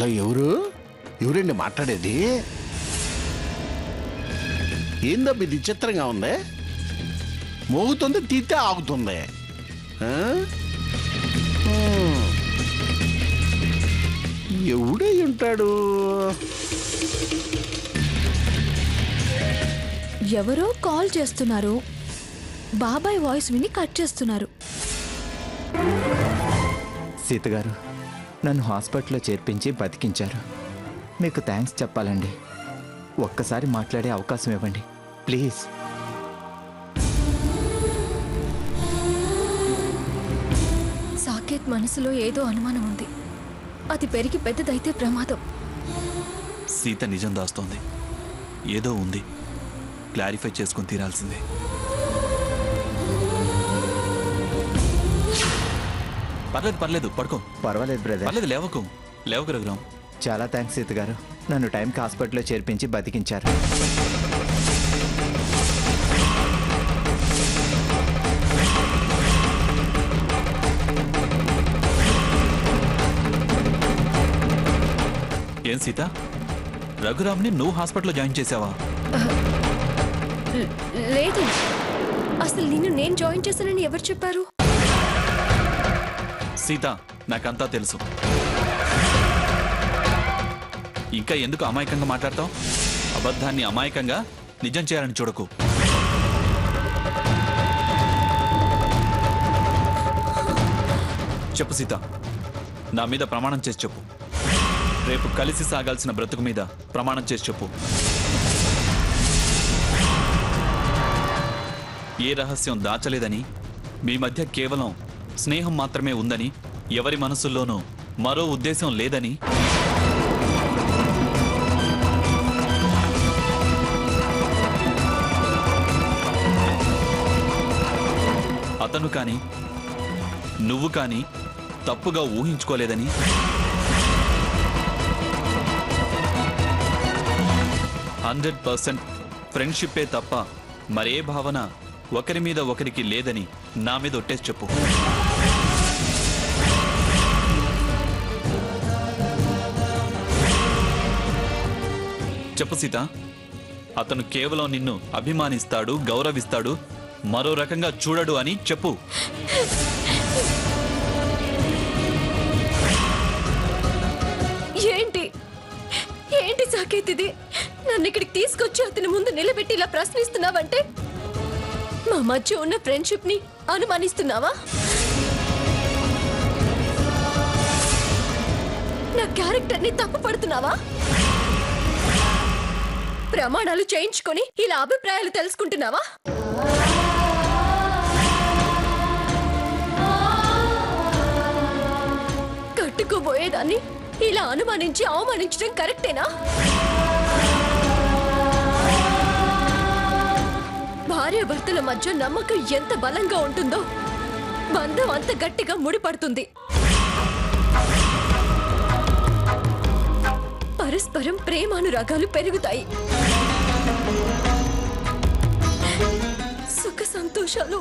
Hello, ఎవరండి మాట్లాడేది? ఏందబ్బ ఇది చిత్రంగా ఉంది? మోగుతుంది, తీతే ఆగుతుంది. ఎవడై ఉంటాడు? ఎవరో కాల్ చేస్తున్నారు. బాబాయ్ వాయిస్ విని కట్ చేస్తున్నారు. సీత గారు, నన్ను హాస్పిటల్లో చేర్పించి బతికించారు. మీకు థ్యాంక్స్ చెప్పాలండి. ఒక్కసారి మాట్లాడే అవకాశం ఇవ్వండి ప్లీజ్. సాకేత్ మనసులో ఏదో అనుమానం ఉంది. అది పెరిగి పెద్దదైతే ప్రమాదం. సీత నిజం దాస్తోంది. ఏదో ఉంది, క్లారిఫై చేసుకుని తీరాల్సిందే. పర్లేదు పడుకో. పర్వాలేదు బ్రదర్. పర్లేదు, లేవకు రఘురాం. చాలా థ్యాంక్స్ సీత గారు, నన్ను టైంకి హాస్పిటల్లో చేర్పించి బతికించారు. ఏం సీత, రఘురామ్ని నువ్వు హాస్పిటల్లో జాయిన్ చేసావా? లేదు, అసలు నిన్ను నేను జాయిన్ చేశానని ఎవరు చెప్పారు? సీత, నాకంతా తెలుసు. ఇంకా ఎందుకు అమాయకంగా మాట్లాడతావు? అబద్ధాన్ని అమాయకంగా నిజం చేయాలని చూడకు. చెప్పు సీత, నా మీద ప్రమాణం చేసి చెప్పు. రేపు కలిసి సాగాల్సిన బ్రతుకు మీద ప్రమాణం చేసి చెప్పు. ఏ రహస్యం దాచలేదని, మీ మధ్య కేవలం స్నేహం మాత్రమే ఉందని, ఎవరి మనసుల్లోనూ మరో ఉద్దేశం లేదని. అతను కానీ నువ్వు కానీ తప్పుగా ఊహించుకోలేదని. 100% ఫ్రెండ్షిప్పే తప్ప మరే భావన ఒకరి మీద ఒకరికి లేదని నా మీద ఒట్టేసి చెప్పు. చెప్పు సీత, అతను కేవలం నిన్ను అభిమానిస్తాడు, గౌరవిస్తాడు, మరో రకంగా చూడడు అని చెప్పు. ఏంటి సాకేత్ ఇది? నన్ను ఇక్కడికి తీసుకొచ్చి అతని ముందు నిలబెట్టి ఇలా ప్రశ్నిస్తున్నావంటే మా మధ్య ఉన్న ఫ్రెండ్షిప్ ని అనుమానిస్తున్నావా? నా క్యారెక్టర్ ని తప్పు పడుతున్నావా? ప్రమాణాలు చేయించుకొని ఇలా అభిప్రాయాలు తెలుసుకుంటున్నావా? కట్టుకోబోయేదాన్ని ఇలా అనుమానించి అవమానించడం కరెక్టేనా? భార్యాభర్తల మధ్య నమ్మకం ఎంత బలంగా ఉంటుందో బంధం అంత గట్టిగా ముడిపడుతుంది. పరస్పరం ప్రేమానురాగాలు పెరుగుతాయి. సుఖ సంతోషాలు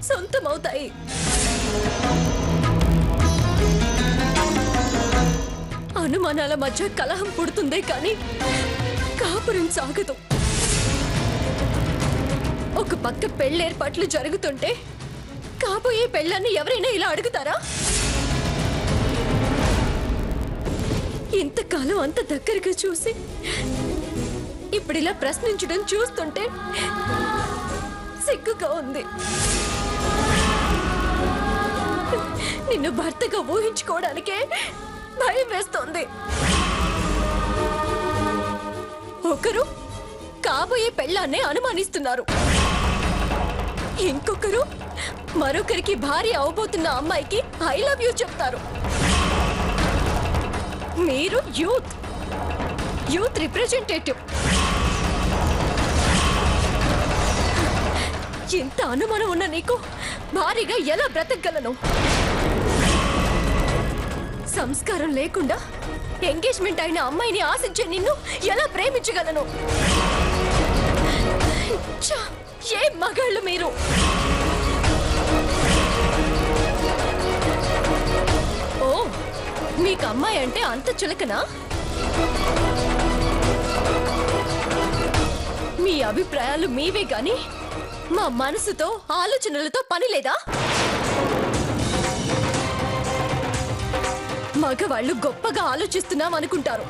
సొంతమవుతాయి. అనుమానాల మధ్య కలహం పుడుతుందే కానీ కాపురం సాగదు. ఒక పక్క పెళ్లేర్పాట్లు జరుగుతుంటే కాబోయే పెళ్ళాన్ని ఎవరైనా ఇలా అడుగుతారా? ఇంతకాలం అంత దగ్గరగా చూసి ఇప్పుడు ఇలా ప్రశ్నించడం చూస్తుంటే సిగ్గుగా ఉంది. నిన్ను భర్తగా ఊహించుకోవడానికే భయం వేస్తోంది. ఒకరు కాబోయే పెళ్ళాన్నే అనుమానిస్తున్నారు, ఇంకొకరు మరొకరికి భార్య అవబోతున్న అమ్మాయికి ఐ లవ్ యూ చెప్తారు. మీరు యూత్ రిప్రజెంటేటివ్. ఇంత అనుమానం ఉన్న నీకు భారీగా ఎలా బ్రతకగలను? సంస్కారం లేకుండా ఎంగేజ్మెంట్ అయిన అమ్మాయిని ఆశించే నిన్ను ఎలా ప్రేమించగలను? ఏ మగాళ్ళు మీరు? ఓ, మీకు అమ్మాయి అంటే అంత చులకనా? మీ అభిప్రాయాలు మీవే గాని మా మనసుతో ఆలోచనలతో పని లేదా? మగవాళ్ళు గొప్పగా ఆలోచిస్తున్నాం అనుకుంటారు,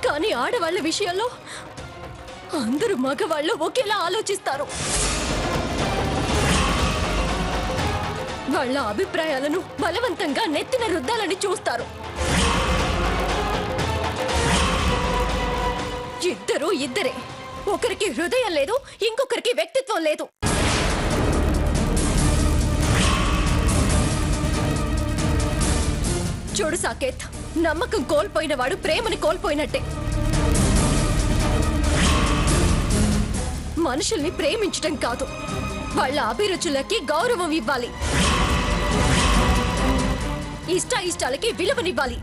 కానీ ఆడవాళ్ల విషయంలో అందరూ మగవాళ్ళు ఒకేలా ఆలోచిస్తారు. వాళ్ళ అభిప్రాయాలను బలవంతంగా నెత్తిన రుద్దాలని చూస్తారు. ఇద్దరు ఇద్దరే, ఒకరికి హృదయం లేదు, ఇంకొకరికి వ్యక్తిత్వం లేదు. చూడు సాకేత్, నమ్మకం కోల్పోయిన వాడు ప్రేమని కోల్పోయినట్టే. మనుషుల్ని ప్రేమించటం కాదు, వాళ్ళ అభిరుచులకి గౌరవం ఇవ్వాలి, ఇష్టాయిష్టాలకి విలువనివ్వాలి.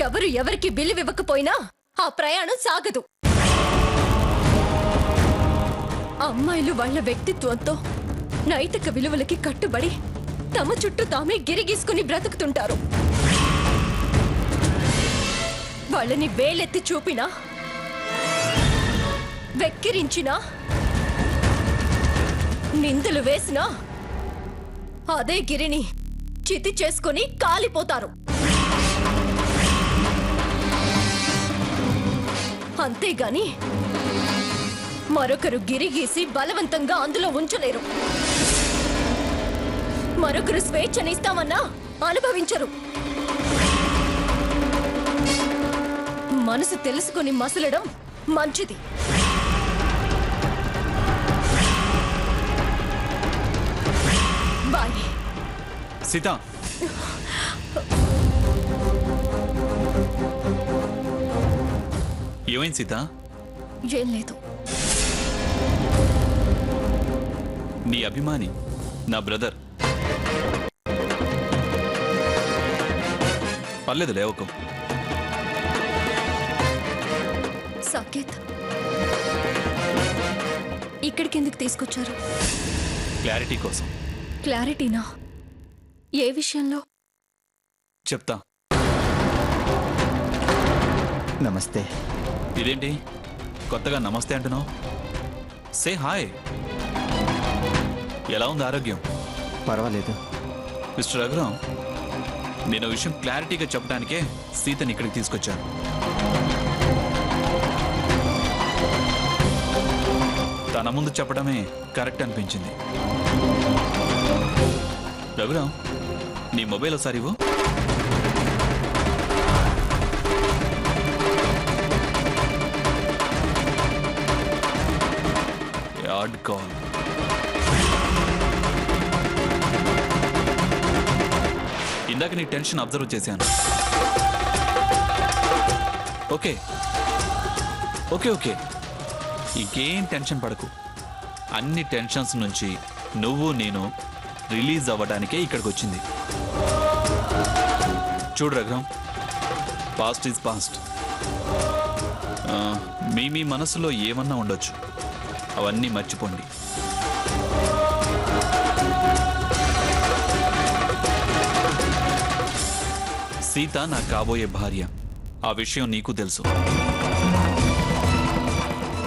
ఎవరు ఎవరికి విలువివ్వకపోయినా ఆ ప్రయాణం సాగదు. అమ్మాయిలు వాళ్ళ వ్యక్తిత్వంతో నైతిక విలువలకి కట్టుబడి తమ చుట్టూ తామే గిరిగీసుకుని బ్రతుకుతుంటారు. వాళ్ళని వేలెత్తి చూపినా, వెక్కిరించినా, నిందలు వేసినా అదే గిరిని చితి చేసుకుని కాలిపోతారు. అంతేగాని మరొకరు గిరిగీసి బలవంతంగా అందులో ఉంచలేరు. మరొకరు స్వేచ్ఛనిస్తామన్నా అనుభవించరు. మనసు తెలుసుకుని మసలడం మంచిది. బాయ్. సీత, ఏమైంది సీత? ఏం లేదు. నీ అభిమాని, నా బ్రదర్. పర్లేదు, లేవకు. సాకేత్, ఇక్కడికి ఎందుకు తీసుకొచ్చారు? క్లారిటీ కోసం. క్లారిటీనా? ఏ విషయంలో? చెప్తా. నమస్తే. ఇదేంటి కొత్తగా నమస్తే అంటున్నావు? Say hi. ఎలా ఉంది ఆరోగ్యం? పర్వాలేదు. మిస్టర్ రఘురామ్, నేను విషయం క్లారిటీగా చెప్పడానికే సీతని ఇక్కడికి తీసుకొచ్చాను. తన ముందు చెప్పడమే కరెక్ట్ అనిపించింది. రఘురామ్, నీ మొబైల్ ఒకసారి ఇవ్వు. Add call. ఇందాక నీ టెన్షన్ అబ్జర్వ్ చేశాను. ఓకే ఓకే ఓకే, ఇంకేం టెన్షన్ పడకు. అన్ని టెన్షన్స్ నుంచి నువ్వు నేను రిలీజ్ అవ్వడానికే ఇక్కడికి వచ్చింది. చూడు రఘురామ్, పాస్ట్ ఈజ్ పాస్ట్. మీ మనసులో ఏమన్నా ఉండొచ్చు, అవన్నీ మర్చిపోండి. సీత నా కాబోయే భార్య, ఆ విషయం నీకు తెలుసు.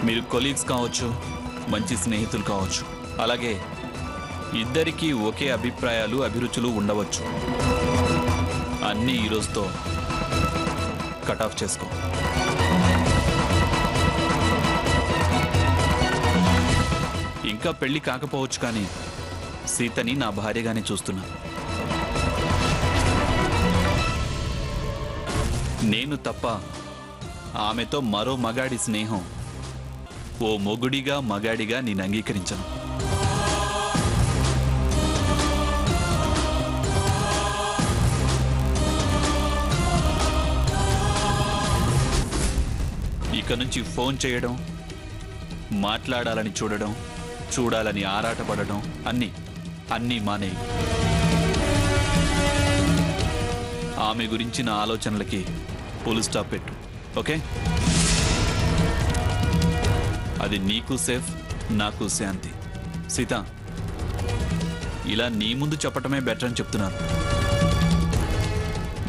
మీరు కొలీగ్స్ కావచ్చు, మంచి స్నేహితులు కావచ్చు, అలాగే ఇద్దరికీ ఒకే అభిప్రాయాలు అభిరుచులు ఉండవచ్చు. అన్నీ ఈ రోజుతో కట్ ఆఫ్ చేసుకో. ఇంకా పెళ్లి కాకపోవచ్చు, కానీ సీతని నా భార్యగానే చూస్తున్నా. నేను తప్ప ఆమెతో మరో మగాడి స్నేహం ఓ మొగుడిగా మగాడిగా నేను అంగీకరించను. ఇక నుంచి ఫోన్ చేయడం, మాట్లాడాలని చూడడం, చూడాలని ఆరాటపడడం అన్నీ మానేయి. ఆమె గురించిన ఆలోచనలకి ఫుల్ స్టాప్ పెట్టు. ఓకే? అది నీకు సేఫ్, నాకు శాంతి. సీత, ఇలా నీ ముందు చెప్పటమే బెటర్ అని చెప్తున్నాను.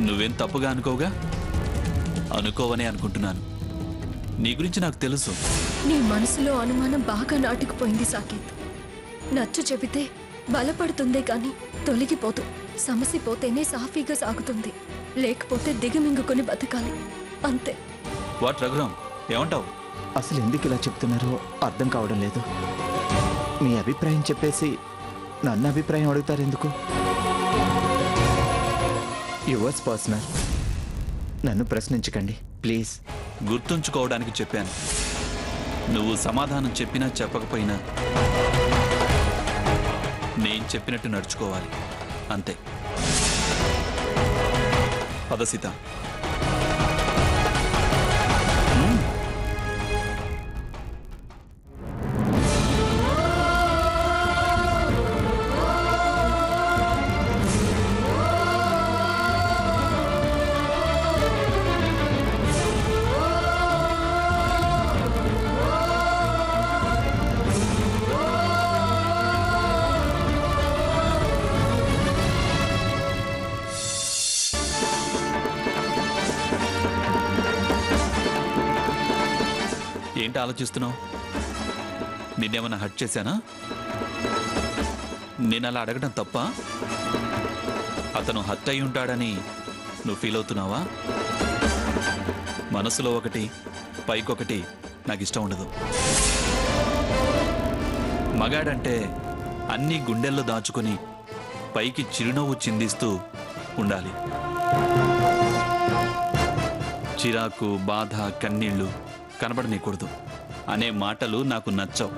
నువ్వేం తప్పుగా అనుకోవుగా? అనుకోవనే అనుకుంటున్నాను. నీ గురించి నాకు తెలుసు. నీ మనసులో అనుమానం బాగా నాటుకుపోయింది సాకేత్. నచ్చ చెబితే బలపడుతుందే కానీ తొలగిపోదు. సమస్య పోతేనే సాఫీగా సాగుతుంది, లేకపోతే దిగమింగుకొని బతకాలి, అంతే. వాట్ రఘురామ్, ఏమంటావు? అసలు ఎందుకు ఇలా చెప్తున్నారో అర్థం కావడం లేదు. మీ అభిప్రాయం చెప్పేసి నన్ను అభిప్రాయం అడుగుతారు ఎందుకు? Yours personal. నన్ను ప్రశ్నించకండి ప్లీజ్. గుర్తుంచుకోవడానికి చెప్పాను. నువ్వు సమాధానం చెప్పినా చెప్పకపోయినా నేను చెప్పినట్టు నడుచుకోవాలి, అంతే. పద సీత. ఏంటి ఆలోచిస్తున్నావు? నిన్నేమన్నా హర్ట్ చేశానా? నేను అలా అడగడం తప్ప? అతను హర్ట్ అయి ఉంటాడని నువ్వు ఫీల్ అవుతున్నావా? మనసులో ఒకటి పైకొకటి నాకు ఇష్టం ఉండదు. మగాడంటే అన్నీ గుండెల్లో దాచుకొని పైకి చిరునవ్వు చిందిస్తూ ఉండాలి. చిరాకు, బాధ, కన్నీళ్లు కనబడనీయకూడదు అనే మాటలు నాకు నచ్చవు.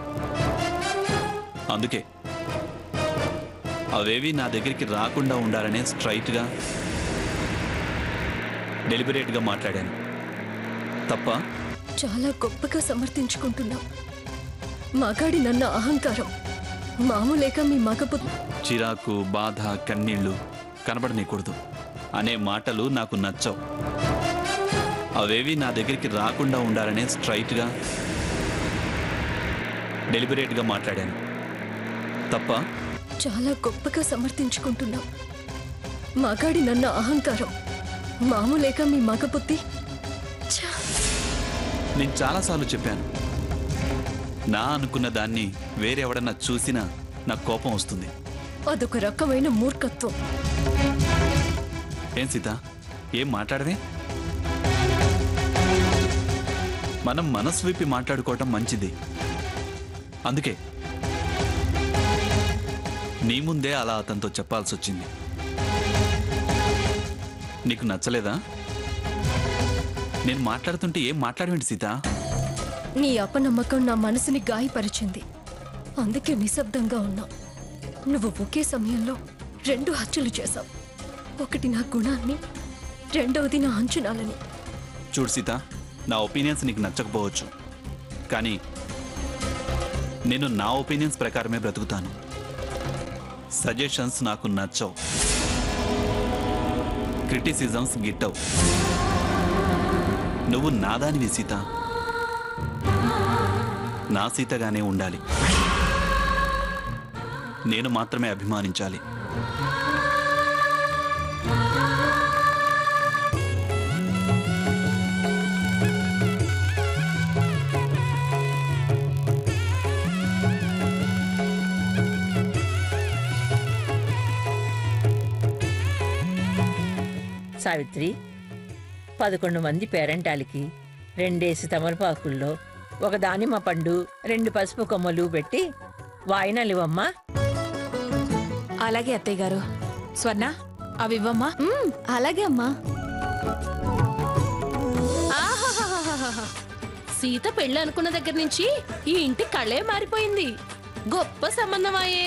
అందుకే అవేవి నా దగ్గరికి రాకుండా ఉండాలనే స్ట్రైట్గా డెలిబరేట్గా మాట్లాడాను. తప్ప? చాలా గొప్పగా సమర్థించుకుంటున్నావు. మగాడి నన్న అహంకారం మామూలేక మీ మగపు. చిరాకు, బాధ, కన్నీళ్లు కనబడనీయకూడదు అనే మాటలు నాకు నచ్చవు. అవేవి నా దగ్గరికి రాకుండా ఉండాలనే స్ట్రైట్గా డెలిబరేట్గా మాట్లాడాను. తప్ప? చాలా గొప్పగా సమర్థించుకుంటున్నావు. మగాడి నన్న అహంకారం మామూలేక మీ మగబుద్ధి. నేను చాలాసార్లు చెప్పాను, నా అనుకున్న దాన్ని వేరెవడన్నా చూసినా నాకు కోపం వస్తుంది. అదొక రకమైన మూర్ఖత్వం. ఏం సీత, ఏం మాట్లాడవే? మనం మనసు విప్పి మాట్లాడుకోవటం మంచిది. అందుకే నీ ముందే అలా అతనితో చెప్పాల్సి వచ్చింది. నీకు నచ్చలేదా? నేను మాట్లాడుతుంటే ఏం మాట్లాడవేంటి సీత? నీ అపనమ్మకం నా మనసుని గాయపరిచింది, అందుకే నిశ్శబ్దంగా ఉన్నా. నువ్వు ఒకే సమయంలో 2 హత్యలు చేశావు. ఒకటి నా గుణాన్ని, రెండవది నా అంచనాలని. చూడు సీత, నా ఒపీనియన్స్ నీకు నచ్చకపోవచ్చు, కానీ నేను నా ఒపీనియన్స్ ప్రకారమే బ్రతుకుతాను. సజెషన్స్ నాకు నచ్చవు, క్రిటిసిజమ్స్ గిట్టవు. నువ్వు నాదానివి సీత, నా సీతగానే ఉండాలి. నేను మాత్రమే అభిమానించాలి. సావిత్రి, 11 మంది పేరంటాలకి 2 తమలపాకుల్లో 1 దానిమ్మ పండు 2 పసుపు కొమ్మలు పెట్టి వాయినాలు ఇవ్వమ్మా. అలాగే అత్తయ్య గారు. స్వర్ణ, అవి ఇవ్వమ్మా. అలాగే అమ్మా. సీత పెళ్ళి అనుకున్న దగ్గర నుంచి ఈ ఇంటి కళ్ళే మారిపోయింది. గొప్ప సంబంధమాయే,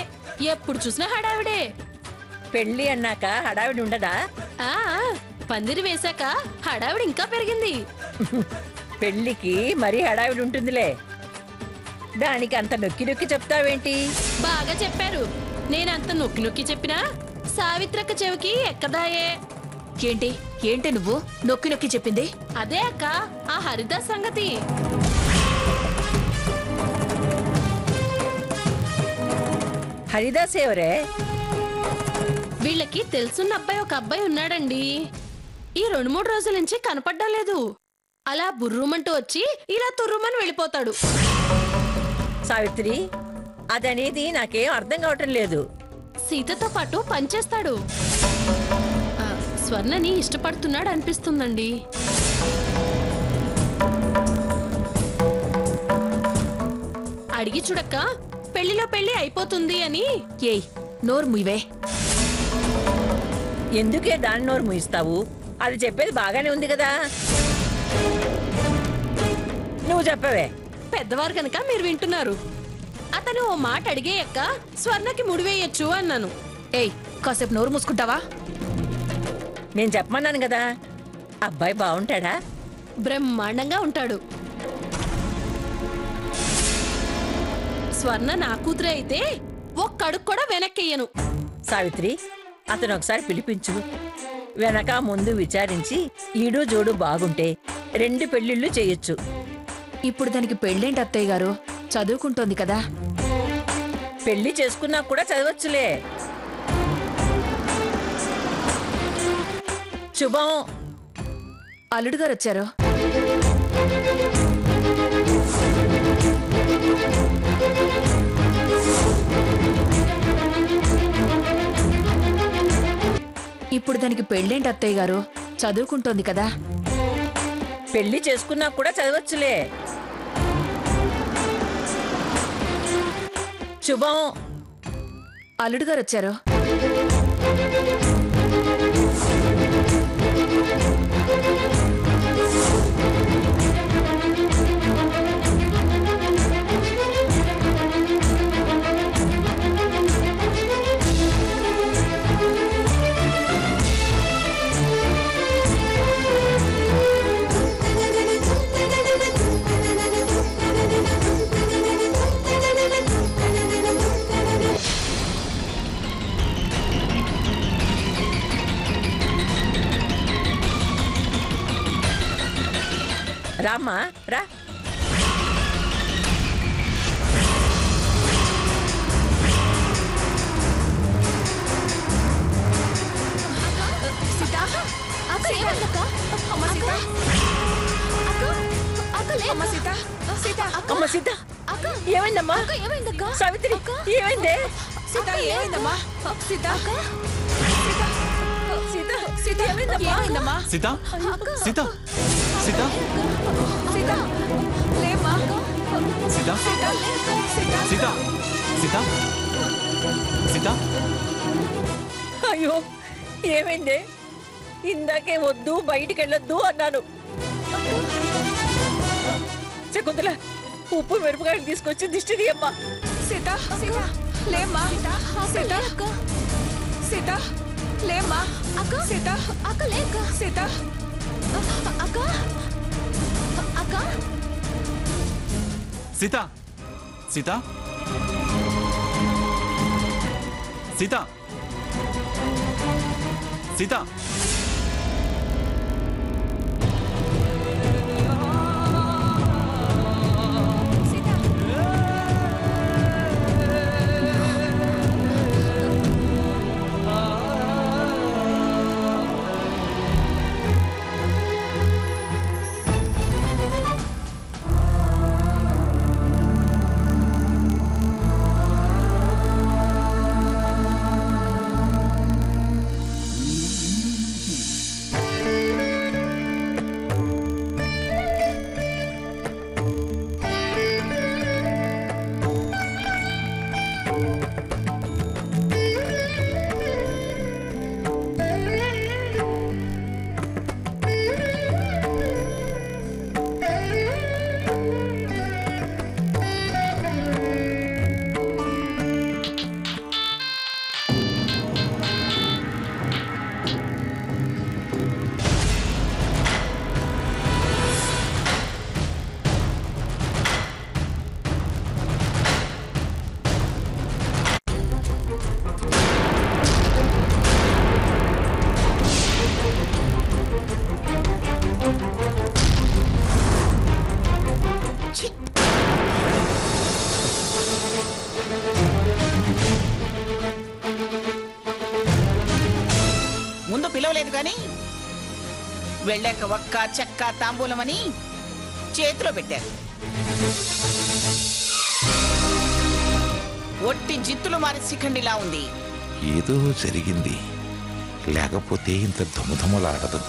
ఎప్పుడు చూసినా హడావిడే. పెళ్ళి అన్నాక హడావిడి ఉండదా? ఆ పందిరి వేశాక హడావిడి ఇంకా పెరిగింది. పెళ్ళికి మరీ హడావిడి ఉంటుందిలే. దానికి అంత నొక్కి నొక్కి చెప్తావేంటి? బాగా చెప్పారు. నేనంత నొక్కి నొక్కి చెప్పినా సావిత్రక్క చెవికి ఎక్కదాయే. ఏంటి నువ్వు నొక్కి నొక్కి చెప్పింది? అదే అక్క, ఆ హరిదాస్ సంగతి. హరిదాస్ ఎవరే? వీళ్ళకి తెలుసున్న అబ్బాయి ఒక అబ్బాయి ఉన్నాడండి. ఈ 2-3 రోజుల నుంచి కనపడ్డం లేదు. అలా బుర్రుమంటూ వచ్చి ఇలా తుర్రుమని వెళ్ళిపోతాడు. సావిత్రి, అదనేది నాకేం అర్థం కావటం లేదు. సీతతో పాటు పనిచేస్తాడు. స్వర్ణని ఇష్టపడుతున్నాడు అనిపిస్తుందండి. అడిగి చూడక్క, పెళ్లిలో పెళ్లి అయిపోతుంది అని. ఏయ్ నోరు ముయ్యవే. ఎందుకే దాని నోరు ముయిస్తావు? అది చెప్పేది బాగానే ఉంది కదా. నువ్వు చెప్పవే. పెద్దవారు కనుక మీరు వింటున్నారు. అతను ఓ మాట అడిగేయక్క స్వర్ణకి ముడివేయచ్చు అన్నాను. ఏయ్ కాసేపు నోరు మూసుకుంటావా? నేను చెప్పమన్నాను కదా. అబ్బాయి బాగుంటాడా? బ్రహ్మాండంగా ఉంటాడు. స్వర్ణ నా కూతురే అయితే ఒక్కడుగు కూడా వెనక్కియ్యను. సావిత్రి, అతను ఒకసారి పిలిపించు. వెనక ముందు విచారించి ఈడు జోడు బాగుంటే 2 పెళ్లిళ్ళు చేయొచ్చు. ఇప్పుడు దానికి పెళ్ళేంటి అత్తయ్య గారు? చదువుకుంటోంది కదా. పెళ్లి చేసుకున్నా కూడా చదవచ్చులే. శుభం. అల్లుడు గారు వచ్చారు. ఇప్పుడు దానికి పెళ్ళేంటి అత్తయ్య గారు? చదువుకుంటోంది కదా. పెళ్లి చేసుకున్నా కూడా చదవచ్చులే. శుభం. అల్లుడు గారు వచ్చారు. రామ్మా రా. అమ్మ సీత, ఏమైందమ్మా? సావిత్రి, ఏమైందే? సీత ఏమైందమ్మా? సీత సీత, సీత ఏమైందమ్మా? సీత సీత సీత సీత లేమ్మా. సీత సీత సీత సీత. అయ్యో, ఏమైందే? ఇందాకే వద్దు, బయటికి వెళ్ళొద్దు అన్నాను. శకుంతల, ఉప్పు మిరపకాయలు తీసుకొచ్చి దిష్టి తీయమ్మా. సీత సీత లేమ్మా. సీత సీత లేమ్మా. అక్క సీత అక్క లేక సీత అక్క అక్క సీత సీత సీత సీత. ముందు పిలవలేదు కానీ వెళ్ళాక ఒక్క చెక్క తాంబూలమని చేతిలో పెట్టారు. ఒట్టి జిత్తులు మారి శిఖండిలా ఉంది. ఏదో జరిగింది, లేకపోతే ఇంత ధుమధుమలాడదు.